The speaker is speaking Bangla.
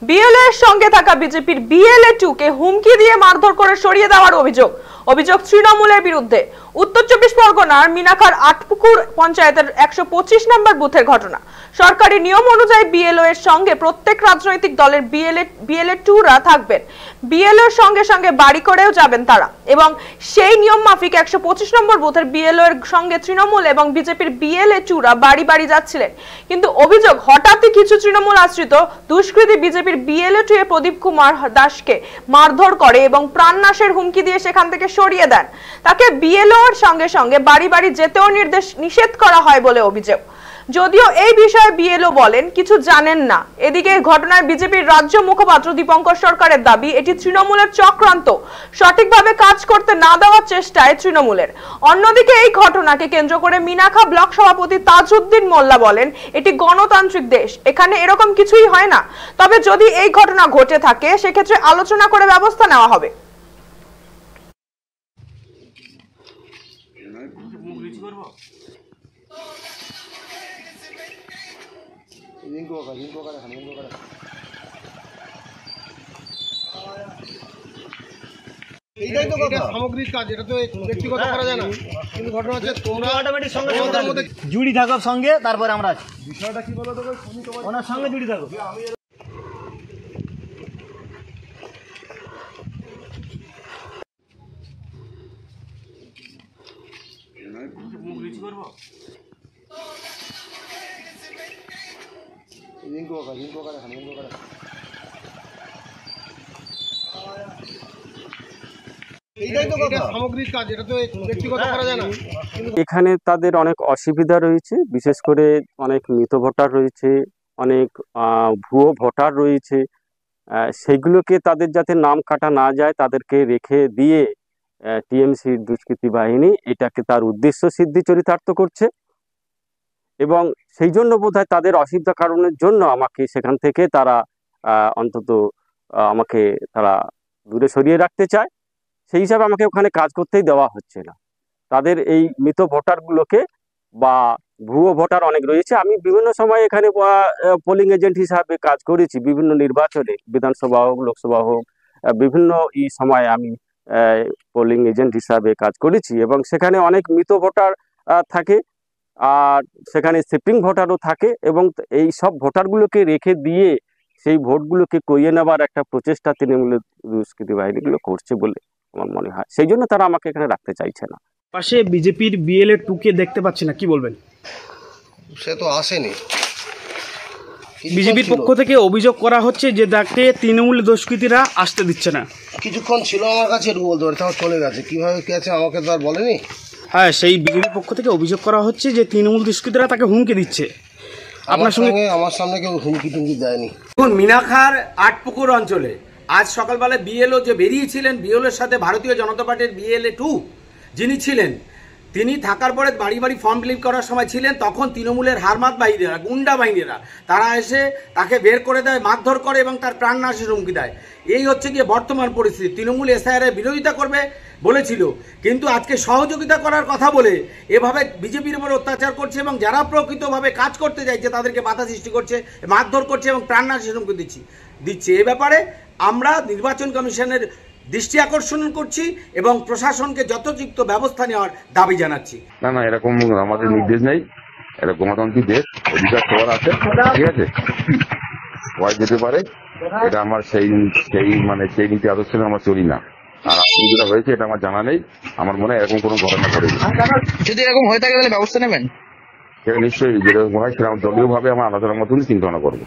বিএলও এর সঙ্গে থাকা বিজেপির BLA-2 কে হুমকি দিয়ে মারধর করে সরিয়ে দেওয়ার অভিযোগ তৃণমূলের বিরুদ্ধে। উত্তর 24 পরগনার মিনাখার আটপুকুর পঞ্চায়েতের 125 নম্বর বুথের ঘটনা। সরকারি নিয়ম অনুযায়ী বিএলও এর সঙ্গে প্রত্যেক রাজনৈতিক দলের BLA-2রা থাকবেন। বিএলও এর সঙ্গে সঙ্গে বাড়ি করেও যাবেন তারা, এবং সেই নিয়ম মাফিক 125 নম্বর বুথের বিএলও এর সঙ্গে তৃণমূল এবং বিজেপির BLA-2রা বাড়ি বাড়ি যাচ্ছিলেন। কিন্তু অভিযোগ, হঠাৎই কিছু তৃণমূল আশ্রিত দুষ্কৃতী বিজেপির BLA-2 এ প্রদীপ কুমার দাসকে মারধর করে এবং প্রাণনাশের হুমকি দিয়ে সেখান থেকে সরিয়ে দেন। তাকে বিএলও এর সঙ্গে সঙ্গে বাড়ি বাড়ি যেতেও নিষেধ করা হয় বলে অভিযোগ। যদিও এই বিষয়ে বিএলও বলেন কিছু জানেন না। এদিকে ঘটনায় বিজেপির রাজ্য মুখপাত্র দীপঙ্কর সরকারের দাবি এটি তৃণমূলের চক্রান্ত, সঠিকভাবে কাজ করতে না দেওয়ার চেষ্টায় তৃণমূলের। অন্যদিকে এই ঘটনাকে কেন্দ্র করে মিনাখা ব্লক সভাপতি তাজউদ্দিন মোল্লা বলেন এটি গণতান্ত্রিক দেশ, এখানে এরকম কিছুই হয় না। তবে যদি এই ঘটনা ঘটে থাকে সেক্ষেত্রে আলোচনা করে ব্যবস্থা নেওয়া হবে। এইটাই তো কথা, সামগ্রিক কাজ, এটা তো ব্যক্তিগত করা যায় না। কিন্তু ঘটনা হচ্ছে তোমরা অটোমেটিক সঙ্গে জুড়ি থাকো সঙ্গে, তারপরে আমরা আছি। বিষয়টা কি বলো তো, ওনার সঙ্গে জুড়ি থাকো। এখানে তাদের অনেক অসুবিধা রয়েছে, বিশেষ করে অনেক মৃত ভোটার রয়েছে, অনেক ভুয়ো ভোটার রয়েছে। সেগুলোকে তাদের যাতে নাম কাটা না যায় তাদেরকে রেখে দিয়ে টিএমসির দুষ্কৃতী বাহিনী এটাকে তার উদ্দেশ্য সিদ্ধি চরিতার্থ করছে, এবং সেই জন্য বোধহয় তাদের অসুবিধা কারণের জন্য আমাকে সেখান থেকে তারা অন্তত আমাকে তারা দূরে সরিয়ে রাখতে চায়। সেই হিসাবে আমাকে ওখানে কাজ করতেই দেওয়া হচ্ছে না। তাদের এই মৃত ভোটারগুলোকে বা ভুয়ো ভোটার অনেক রয়েছে। আমি বিভিন্ন সময় এখানে পোলিং এজেন্ট হিসাবে কাজ করেছি, বিভিন্ন নির্বাচনে, বিধানসভা হোক, লোকসভা হোক, বিভিন্ন সময় আমি পোলিং এজেন্ট হিসাবে কাজ করেছি, এবং সেখানে অনেক মৃত ভোটার থাকে, আর সেখানে শিফটিং ভোটারও থাকে, এবং এই সব ভোটারগুলোকে রেখে দিয়ে সেই ভোটগুলোকে করিয়ে নেবার একটা প্রচেষ্টা তৃণমূলের দুষ্কৃতী বাহিনীগুলো করছে বলে আমার মনে হয়। সেই জন্য তারা আমাকে এখানে রাখতে চাইছে না। পাশে বিজেপির BLA-2 কে দেখতে পাচ্ছি না, কি বলবেন? সে তো আসেনি। বিজেপির পক্ষ থেকে অভিযোগ করা হচ্ছে যে তাকে তৃণমূল দুষ্কৃতীরা আসতে দিচ্ছে না। কিছুক্ষণ ছিল আমার কাছে, একটু বলতে পারি, তাও চলে গেছে। কিভাবে কে আছে আমাকে তো আর বলেনি। হ্যাঁ, সেই বিজেপির পক্ষ থেকে অভিযোগ করা হচ্ছে যে তৃণমূল দুষ্কৃতীরা তাকে হুমকি দিচ্ছে। আপনার সঙ্গে আমার সামনে কেউ হুমকি টুমকি দেয়নি। দেখুন, মিনাখার আটপুকুর অঞ্চলে আজ সকালবেলা বিএলও যে বেরিয়েছিলেন, বিএলওর সাথে ভারতীয় জনতা পার্টির BLA-2 যিনি ছিলেন, তিনি থাকার পরে বাড়ি বাড়ি ফর্ম ফিল করার সময় ছিলেন, তখন তৃণমূলের হারমাত বাহিনীরা, গুন্ডা বাহিনীরা তারা এসে তাকে বের করে দেয়, মারধর করে এবং তার প্রাণনাশের হুমকি দেয়। এই হচ্ছে গিয়ে বর্তমান পরিস্থিতি। তৃণমূল SIR এর বিরোধিতা করবে বলেছিল, কিন্তু আজকে সহযোগিতা করার কথা বলে এভাবে বিজেপির উপর অত্যাচার করছে, এবং যারা প্রকৃতভাবে কাজ করতে চাইছে তাদেরকে বাধা সৃষ্টি করছে, মারধর করছে এবং প্রাণনাশের হুমকি দিচ্ছে। এ ব্যাপারে আমরা নির্বাচন কমিশনের দৃষ্টি আকর্ষণ করছি এবং প্রশাসনকে যথোচিত ব্যবস্থা নেওয়ার দাবি জানাচ্ছি। না, এরকম আমাদের নির্দেশ নেই। এটা গণতান্ত্রিক দেশ, অধিকার সবার আছে, ঠিক আছে, সবাই যেতে পারে। এটা আমার সেই নীতি আদর্শে আমরা চলি না। আর আপনি যেটা হয়েছে এটা আমার জানা নেই, আমার মনে হয় এরকম কোনো ঘটনা ঘটেনি। যদি এরকম হয়ে থাকে তাহলে ব্যবস্থা নেবেন? সেটা নিশ্চয়ই যেরকম হয় সেরকম দলীয় ভাবে আমার আলোচনার মতনই চিন্তা ভাবনা করবো।